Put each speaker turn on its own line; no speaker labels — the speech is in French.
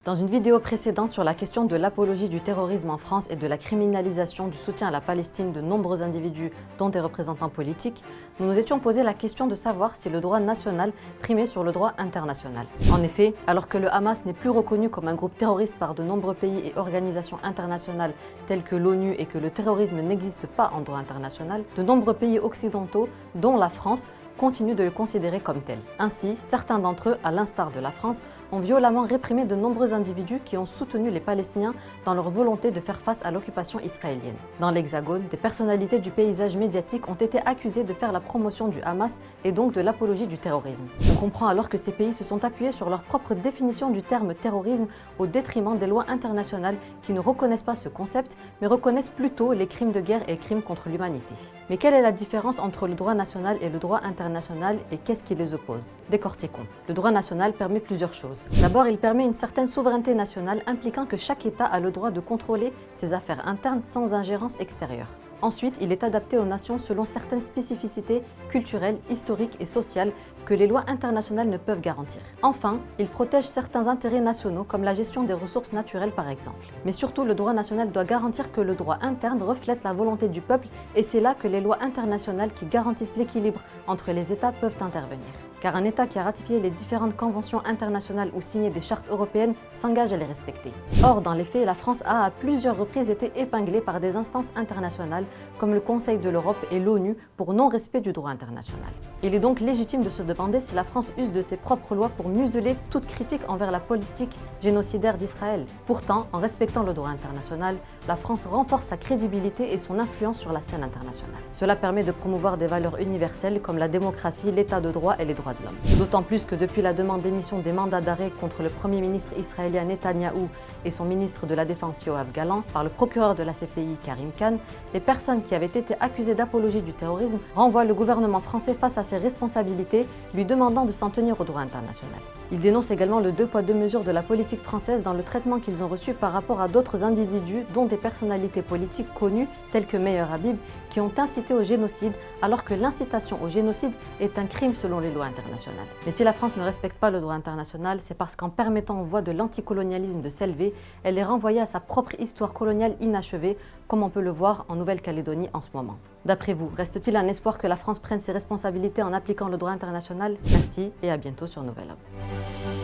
Dans une vidéo précédente sur la question de l'apologie du terrorisme en France et de la criminalisation du soutien à la Palestine de nombreux individus, dont des représentants politiques, nous nous étions posé la question de savoir si le droit national primait sur le droit international. En effet, alors que le Hamas n'est plus reconnu comme un groupe terroriste par de nombreux pays et organisations internationales telles que l'ONU et que le terrorisme n'existe pas en droit international, de nombreux pays occidentaux, dont la France, continuent de le considérer comme tel. Ainsi, certains d'entre eux, à l'instar de la France, ont violemment réprimé de nombreux individus qui ont soutenu les Palestiniens dans leur volonté de faire face à l'occupation israélienne. Dans l'Hexagone, des personnalités du paysage médiatique ont été accusées de faire la promotion du Hamas et donc de l'apologie du terrorisme. On comprend alors que ces pays se sont appuyés sur leur propre définition du terme terrorisme au détriment des lois internationales qui ne reconnaissent pas ce concept, mais reconnaissent plutôt les crimes de guerre et crimes contre l'humanité. Mais quelle est la différence entre le droit national et le droit international et qu'est-ce qui les oppose? Décortiquons. Le droit national permet plusieurs choses. D'abord, il permet une certaine souveraineté nationale impliquant que chaque État a le droit de contrôler ses affaires internes sans ingérence extérieure. Ensuite, il est adapté aux nations selon certaines spécificités culturelles, historiques et sociales que les lois internationales ne peuvent garantir. Enfin, il protège certains intérêts nationaux comme la gestion des ressources naturelles par exemple. Mais surtout, le droit national doit garantir que le droit interne reflète la volonté du peuple et c'est là que les lois internationales qui garantissent l'équilibre entre les États peuvent intervenir. Car un État qui a ratifié les différentes conventions internationales ou signé des chartes européennes s'engage à les respecter. Or, dans les faits, la France a à plusieurs reprises été épinglée par des instances internationales comme le Conseil de l'Europe et l'ONU pour non-respect du droit international. Il est donc légitime de se demander si la France use de ses propres lois pour museler toute critique envers la politique génocidaire d'Israël. Pourtant, en respectant le droit international, la France renforce sa crédibilité et son influence sur la scène internationale. Cela permet de promouvoir des valeurs universelles comme la démocratie, l'état de droit et les droits de l'homme. D'autant plus que depuis la demande d'émission des mandats d'arrêt contre le premier ministre israélien Netanyahou et son ministre de la Défense Yoav Gallant par le procureur de la CPI Karim Khan, les personnes qui avaient été accusées d'apologie du terrorisme renvoient le gouvernement français face à ses responsabilités, lui demandant de s'en tenir au droit international. Ils dénoncent également le deux poids deux mesures de la politique française dans le traitement qu'ils ont reçu par rapport à d'autres individus, dont des personnalités politiques connues telles que Meyer Habib, qui ont incité au génocide alors que l'incitation au génocide est un crime selon les lois internationales. Mais si la France ne respecte pas le droit international, c'est parce qu'en permettant aux voix de l'anticolonialisme de s'élever, elle est renvoyée à sa propre histoire coloniale inachevée, comme on peut le voir en Nouvelle-Calédonie en ce moment. D'après vous, reste-t-il un espoir que la France prenne ses responsabilités en appliquant le droit international? Merci et à bientôt sur Nouvelle Hub.